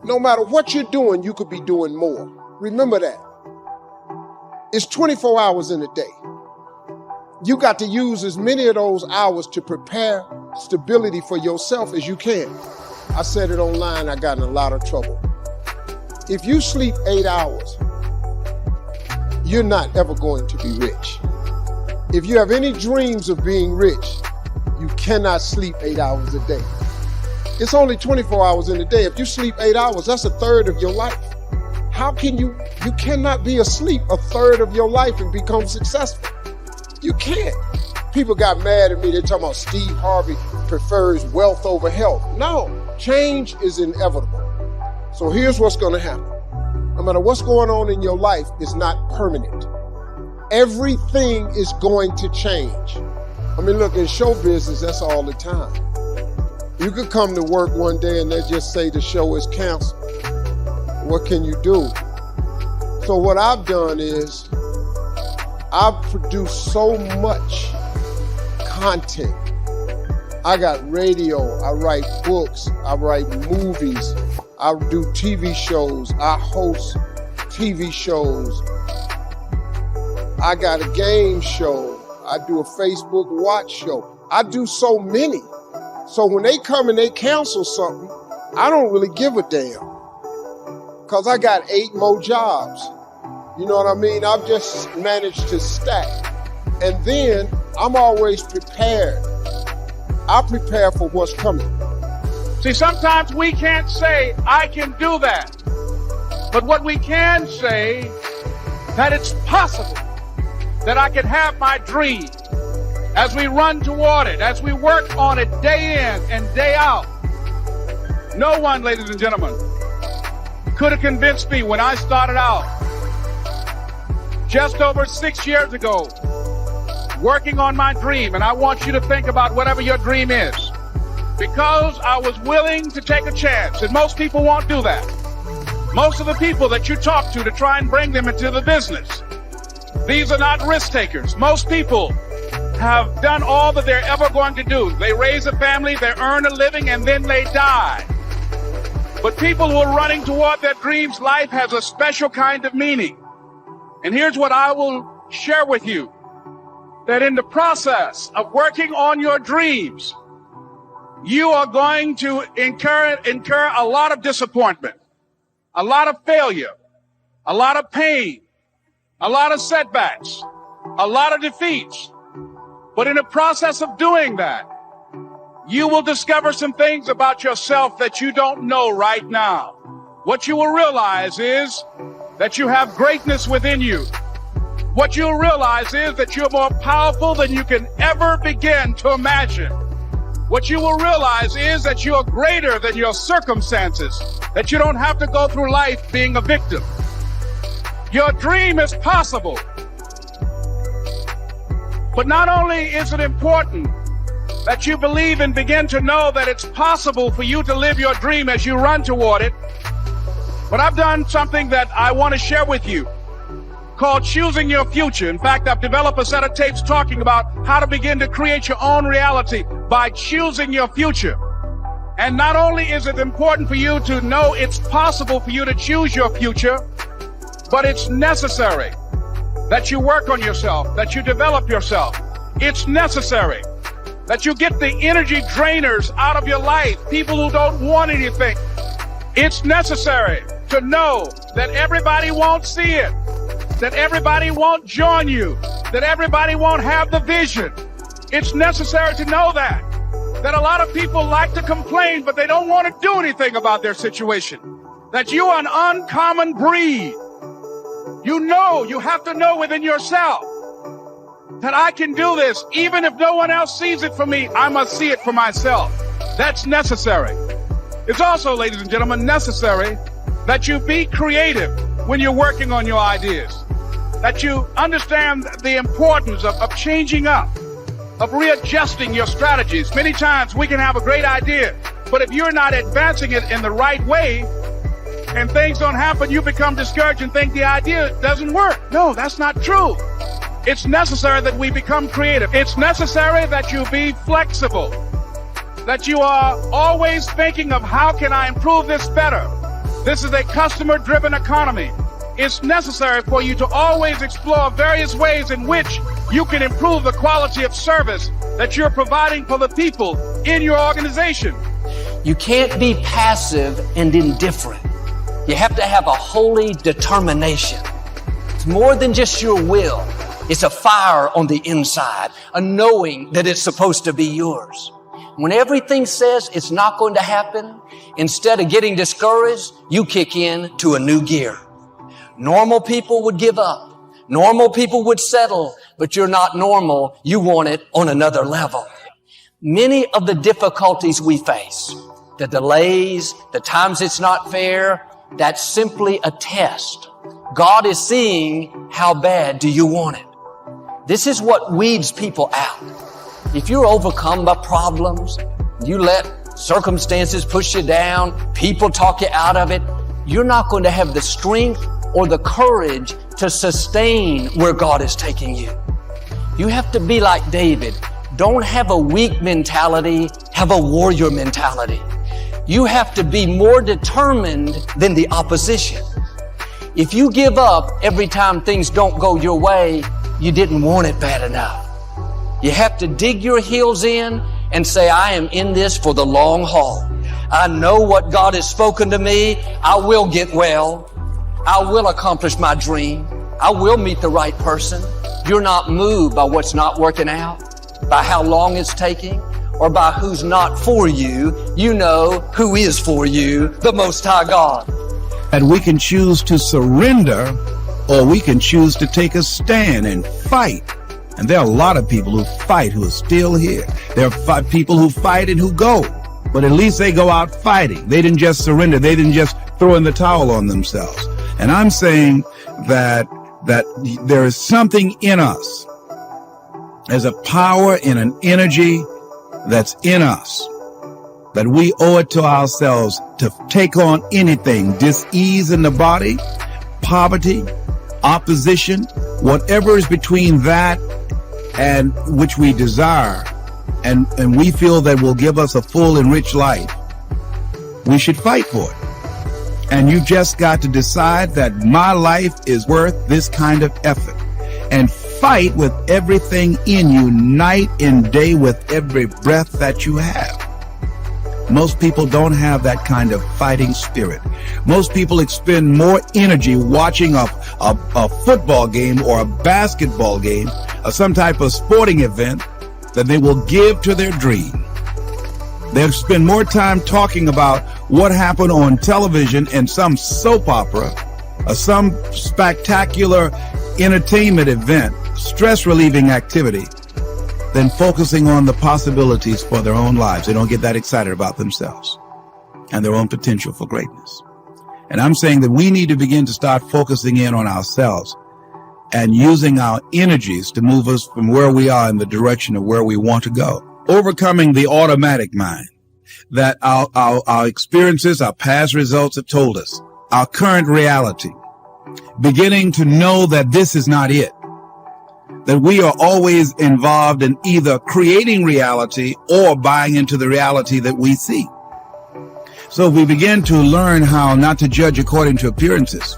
No matter what you're doing, you could be doing more. Remember that. It's 24 hours in a day. You got to use as many of those hours to prepare stability for yourself as you can. I said it online, I got in a lot of trouble. If you sleep 8 hours, you're not ever going to be rich. If you have any dreams of being rich, you cannot sleep 8 hours a day. It's only 24 hours in a day. If you sleep 8 hours, that's a third of your life. How can you cannot be asleep a third of your life and become successful. You can't. People got mad at me. They're talking about Steve Harvey prefers wealth over health. No, change is inevitable. So here's what's going to happen. No matter what's going on in your life, it's not permanent. Everything is going to change. I mean, look, in show business, that's all the time. You could come to work one day and they just say the show is canceled. What can you do? So what I've done is I've produced so much content. I got radio, I write books, I write movies, I do TV shows, I host TV shows. I got a game show, I do a Facebook watch show. I do so many. So when they come and they cancel something, I don't really give a damn. Because I got 8 more jobs. You know what I mean? I've just managed to stack. And then I'm always prepared. I prepare for what's coming. See, sometimes we can't say, I can do that. But what we can say, that it's possible that I can have my dream as we run toward it, as we work on it day in and day out. No one, ladies and gentlemen, could have convinced me when I started out just over 6 years ago, working on my dream. And I want you to think about whatever your dream is, because I was willing to take a chance. And most people won't do that. Most of the people that you talk to try and bring them into the business, these are not risk takers. Most people have done all that they're ever going to do. They raise a family, they earn a living, and then they die. But people who are running toward their dreams, life has a special kind of meaning. And here's what I will share with you, that in the process of working on your dreams, you are going to incur a lot of disappointment, a lot of failure, a lot of pain, a lot of setbacks, a lot of defeats. But in the process of doing that, you will discover some things about yourself that you don't know right now. What you will realize is that you have greatness within you. What you'll realize is that you're more powerful than you can ever begin to imagine. What you will realize is that you're greater than your circumstances, that you don't have to go through life being a victim. Your dream is possible. But not only is it important that you believe and begin to know that it's possible for you to live your dream as you run toward it, but I've done something that I want to share with you called Choosing Your Future. In fact, I've developed a set of tapes talking about how to begin to create your own reality by choosing your future. And not only is it important for you to know it's possible for you to choose your future, but it's necessary that you work on yourself, that you develop yourself. It's necessary that you get the energy drainers out of your life, people who don't want anything. It's necessary to know that everybody won't see it, that everybody won't join you, that everybody won't have the vision. It's necessary to know that a lot of people like to complain, but they don't want to do anything about their situation, that you are an uncommon breed. You have to know within yourself that I can do this. Even if no one else sees it for me, I must see it for myself. That's necessary. It's also, ladies and gentlemen, necessary that you be creative when you're working on your ideas, that you understand the importance of changing up, of readjusting your strategies. Many times we can have a great idea, but if you're not advancing it in the right way and things don't happen, you become discouraged and think the idea doesn't work. No, that's not true. It's necessary that we become creative. It's necessary that you be flexible, that you are always thinking of how can I improve this better, This is a customer-driven economy. It's necessary for you to always explore various ways in which you can improve the quality of service that you're providing for the people in your organization. You can't be passive and indifferent. You have to have a holy determination. It's more than just your will. It's a fire on the inside, a knowing that it's supposed to be yours. When everything says it's not going to happen, instead of getting discouraged, you kick in to a new gear. Normal people would give up. Normal people would settle, but you're not normal. You want it on another level. Many of the difficulties we face, the delays, the times it's not fair, that's simply a test. God is seeing how bad do you want it. This is what weeds people out. If you're overcome by problems, you let circumstances push you down, people talk you out of it, you're not going to have the strength or the courage to sustain where God is taking you. You have to be like David. Don't have a weak mentality, have a warrior mentality. You have to be more determined than the opposition. If you give up every time things don't go your way, you didn't want it bad enough. You have to dig your heels in and say, I am in this for the long haul. I know what God has spoken to me. I will get well. I will accomplish my dream. I will meet the right person. You're not moved by what's not working out, by how long it's taking, or by who's not for you. You know who is for you, the Most High God. And we can choose to surrender, or we can choose to take a stand and fight. And there are a lot of people who fight who are still here. There are people who fight and who go, but at least they go out fighting. They didn't just surrender. They didn't just throw in the towel on themselves. And I'm saying that there is something in us. There's a power and an energy that's in us that we owe it to ourselves to take on anything, dis-ease in the body, poverty, opposition, whatever is between that and which we desire, and we feel that will give us a full and rich life. We should fight for it. And you just got to decide that my life is worth this kind of effort, and fight with everything in you, night and day, with every breath that you have. Most people don't have that kind of fighting spirit. Most people expend more energy watching a football game or a basketball game or some type of sporting event than they will give to their dream. They'll spend more time talking about what happened on television in some soap opera or some spectacular entertainment event, stress-relieving activity, than focusing on the possibilities for their own lives. They don't get that excited about themselves and their own potential for greatness. And I'm saying that we need to begin to start focusing in on ourselves and using our energies to move us from where we are in the direction of where we want to go. Overcoming the automatic mind that our experiences, our past results have told us, our current reality, beginning to know that this is not it. That we are always involved in either creating reality or buying into the reality that we see. So we begin to learn how not to judge according to appearances.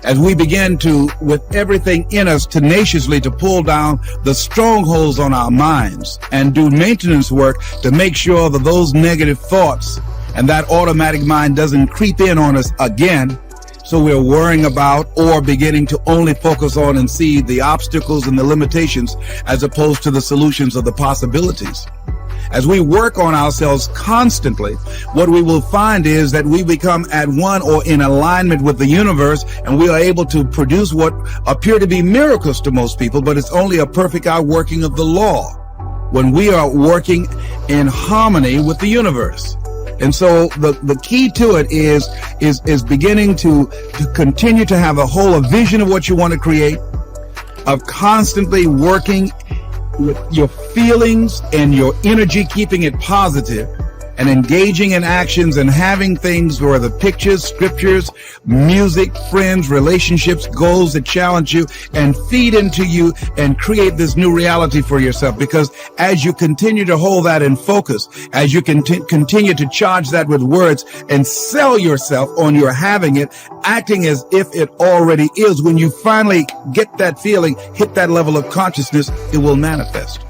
As we begin to, with everything in us, tenaciously to pull down the strongholds on our minds and do maintenance work to make sure that those negative thoughts and that automatic mind doesn't creep in on us again. So we're worrying about or beginning to only focus on and see the obstacles and the limitations as opposed to the solutions of the possibilities. As we work on ourselves constantly, what we will find is that we become at one or in alignment with the universe, and we are able to produce what appear to be miracles to most people, but it's only a perfect outworking of the law when we are working in harmony with the universe. And so the key to it is beginning to continue to have a vision of what you want to create, of constantly working with your feelings and your energy, keeping it positive, and engaging in actions and having things where the pictures, scriptures, music, friends, relationships, goals that challenge you and feed into you and create this new reality for yourself. Because as you continue to hold that in focus, as you continue to charge that with words and sell yourself on your having it, acting as if it already is, when you finally get that feeling, hit that level of consciousness, it will manifest.